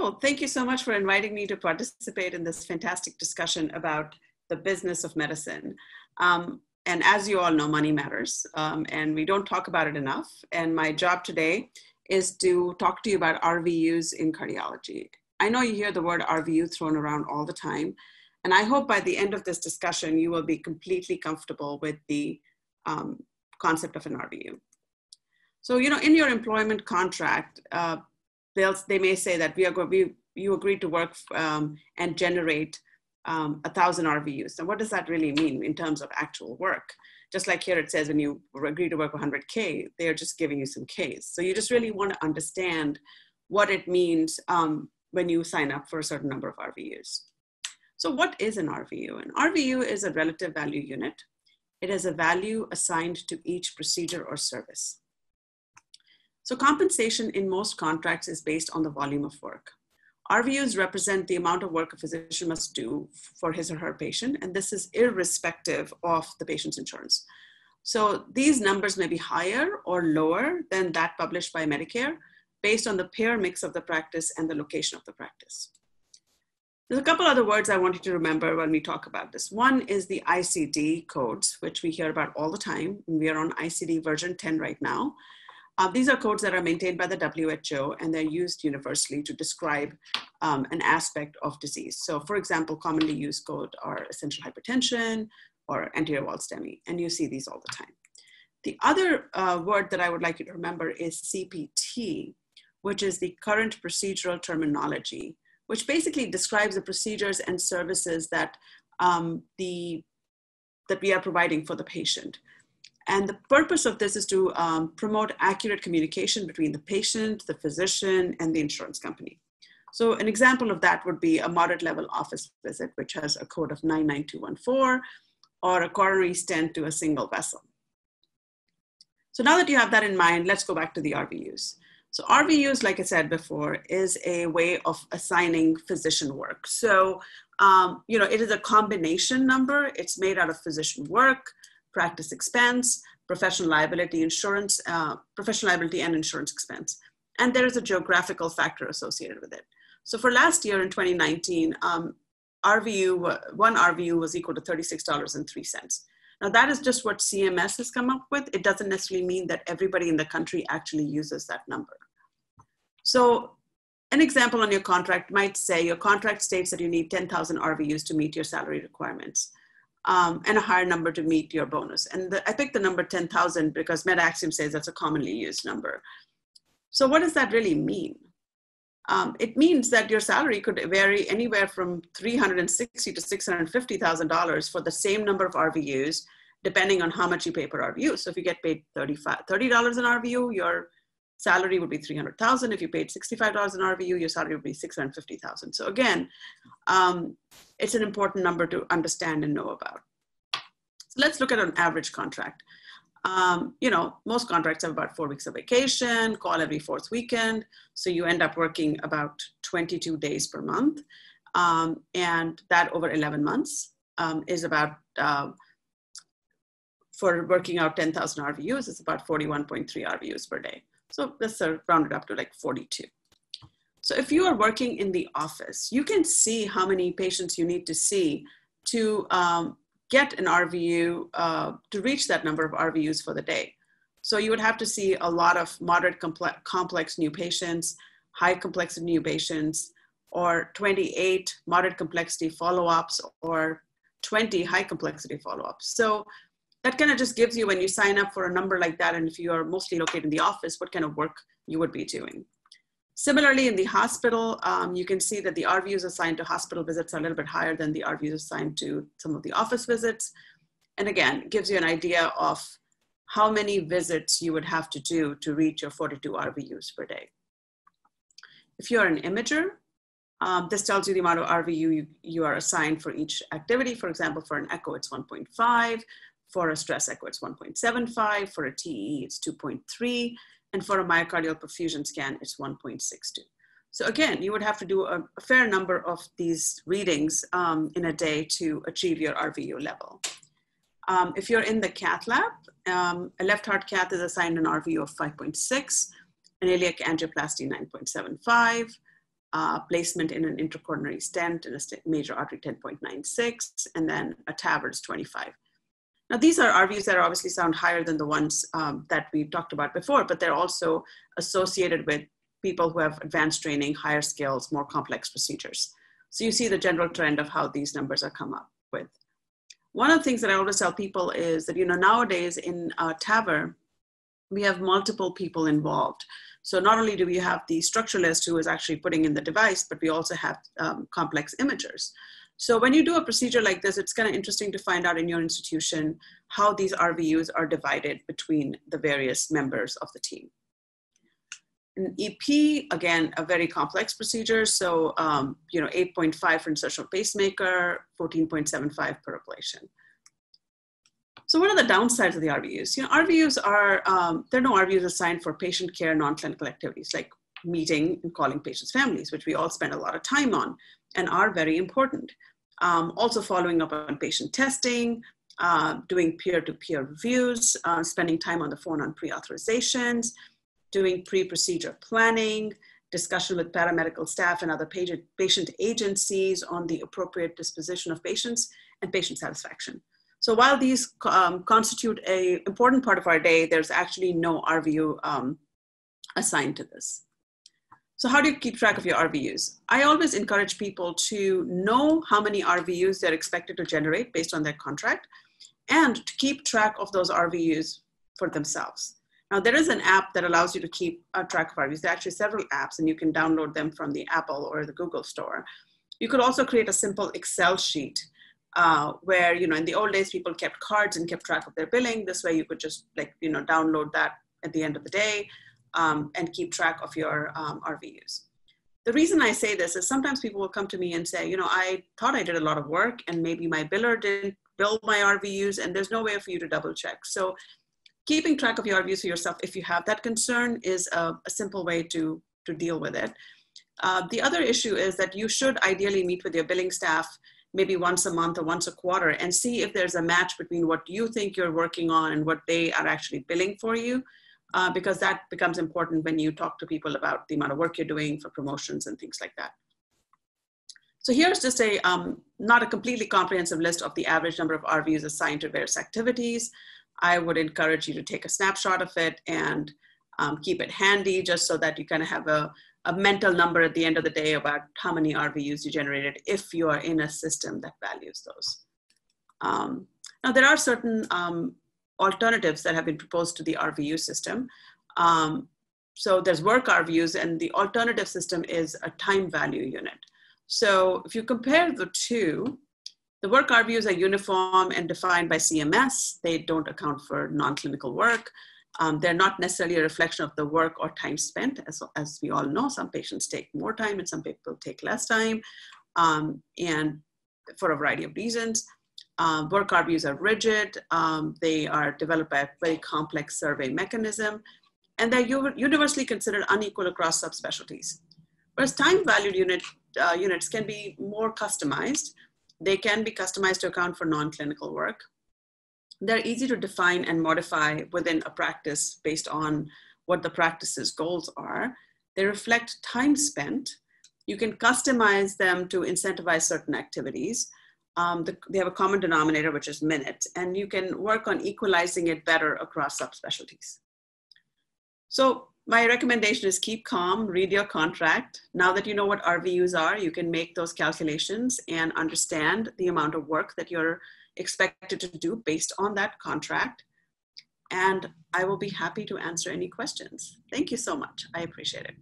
Wonderful. Thank you so much for inviting me to participate in this fantastic discussion about the business of medicine. And as you all know, money matters, and we don't talk about it enough. And my job today is to talk to you about RVUs in cardiology. I know you hear the word RVU thrown around all the time, and I hope by the end of this discussion, you will be completely comfortable with the concept of an RVU. So, you know, in your employment contract, they may say that you agreed to work and generate 1,000 RVUs. And what does that really mean in terms of actual work? Just like here it says when you agree to work 100K, they're just giving you some Ks. So you just really want to understand what it means when you sign up for a certain number of RVUs. So what is an RVU? An RVU is a relative value unit. It is a value assigned to each procedure or service. So compensation in most contracts is based on the volume of work. RVUs represent the amount of work a physician must do for his or her patient, and this is irrespective of the patient's insurance. So these numbers may be higher or lower than that published by Medicare based on the payer mix of the practice and the location of the practice. There's a couple other words I want you to remember when we talk about this. One is the ICD codes, which we hear about all the time. We are on ICD version 10 right now. These are codes that are maintained by the WHO, and they're used universally to describe an aspect of disease. So for example, commonly used code are essential hypertension or anterior wall STEMI, and you see these all the time. The other word that I would like you to remember is CPT, which is the current procedural terminology, which basically describes the procedures and services that, that we are providing for the patient. And the purpose of this is to promote accurate communication between the patient, the physician, and the insurance company. So an example of that would be a moderate level office visit, which has a code of 99214, or a coronary stent to a single vessel. So now that you have that in mind, let's go back to the RVUs. So RVUs, like I said before, is a way of assigning physician work. So, you know, it is a combination number. It's made out of physician work, practice expense, professional liability insurance, professional liability and insurance expense. And there is a geographical factor associated with it. So for last year in 2019, one RVU was equal to $36.03. Now that is just what CMS has come up with. It doesn't necessarily mean that everybody in the country actually uses that number. So an example on your contract might say your contract states that you need 10,000 RVUs to meet your salary requirements. And a higher number to meet your bonus. And I picked the number 10,000 because MedAxiom says that's a commonly used number. So what does that really mean? It means that your salary could vary anywhere from $360,000 to $650,000 for the same number of RVUs, depending on how much you pay per RVU. So if you get paid $30 an RVU, your salary would be $300,000. If you paid $65 an RVU, your salary would be $650,000. So again, it's an important number to understand and know about. So let's look at an average contract. You know, most contracts have about 4 weeks of vacation, call every 4th weekend. So you end up working about 22 days per month. And that over 11 months is about, for working out 10,000 RVUs, it's about 41.3 RVUs per day. So let's round it up to like 42. So if you are working in the office, you can see how many patients you need to see to get an RVU, to reach that number of RVUs for the day. So you would have to see a lot of moderate complex new patients, high complexity new patients, or 28 moderate complexity follow-ups, or 20 high complexity follow-ups. So that kind of just gives you, when you sign up for a number like that, and if you are mostly located in the office, what kind of work you would be doing. Similarly, in the hospital, you can see that the RVUs assigned to hospital visits are a little bit higher than the RVUs assigned to some of the office visits. And again, it gives you an idea of how many visits you would have to do to reach your 42 RVUs per day. If you're an imager, this tells you the amount of RVU you are assigned for each activity. For example, for an echo, it's 1.5. For a stress echo, it's 1.75. For a TE, it's 2.3. And for a myocardial perfusion scan, it's 1.62. So again, you would have to do a fair number of these readings in a day to achieve your RVU level. If you're in the cath lab, a left heart cath is assigned an RVU of 5.6, an iliac angioplasty 9.75, placement in an intracoronary stent in a major artery 10.96, and then a TAVR is 25. Now, these are RVUs that obviously sound higher than the ones that we talked about before, but they're also associated with people who have advanced training, higher skills, more complex procedures. So you see the general trend of how these numbers are come up with. One of the things that I always tell people is that, nowadays in TAVR, we have multiple people involved. So not only do we have the structuralist who is actually putting in the device, but we also have complex imagers. So when you do a procedure like this, it's kind of interesting to find out in your institution how these RVUs are divided between the various members of the team. In EP, again, a very complex procedure. So, 8.5 for insertional pacemaker, 14.75 per ablation. So what are the downsides of the RVUs? RVUs are, there are no RVUs assigned for patient care, non-clinical activities like meeting and calling patients' families, which we all spend a lot of time on and are very important. Also following up on patient testing, doing peer-to-peer reviews, spending time on the phone on pre-authorizations, doing pre-procedure planning, discussion with paramedical staff and other patient agencies on the appropriate disposition of patients, and patient satisfaction. So while these constitute an important part of our day, there's actually no RVU assigned to this. So how do you keep track of your RVUs? I always encourage people to know how many RVUs they're expected to generate based on their contract, and to keep track of those RVUs for themselves. Now, there is an app that allows you to keep track of RVUs. There are actually several apps, and you can download them from the Apple or the Google store. You could also create a simple Excel sheet where, in the old days, people kept cards and kept track of their billing. This way you could just download that at the end of the day and keep track of your RVUs. The reason I say this is sometimes people will come to me and say, I thought I did a lot of work and maybe my biller didn't bill my RVUs and there's no way for you to double check. So keeping track of your RVUs for yourself, if you have that concern, is a simple way to deal with it. The other issue is that you should ideally meet with your billing staff maybe once a month or once a quarter and see if there's a match between what you think you're working on and what they are actually billing for you, because that becomes important when you talk to people about the amount of work you're doing for promotions and things like that. So here's just a, not a completely comprehensive list of the average number of RVUs assigned to various activities. I would encourage you to take a snapshot of it and keep it handy just so that you kind of have a mental number at the end of the day about how many RVUs you generated if you are in a system that values those. Now there are certain alternatives that have been proposed to the RVU system. So there's work RVUs, and the alternative system is a time value unit. So if you compare the two, the work RVUs are uniform and defined by CMS. They don't account for non-clinical work. They're not necessarily a reflection of the work or time spent. As we all know, some patients take more time and some people take less time, and for a variety of reasons. Work RVUs are rigid. They are developed by a very complex survey mechanism, and they're universally considered unequal across subspecialties. Whereas time-valued units can be more customized. They can be customized to account for non-clinical work. They're easy to define and modify within a practice based on what the practice's goals are. They reflect time spent. You can customize them to incentivize certain activities. They have a common denominator, which is minutes, and you can work on equalizing it better across subspecialties. So my recommendation is keep calm, read your contract. Now that you know what RVUs are, you can make those calculations and understand the amount of work that you're expected to do based on that contract. And I will be happy to answer any questions. Thank you so much. I appreciate it.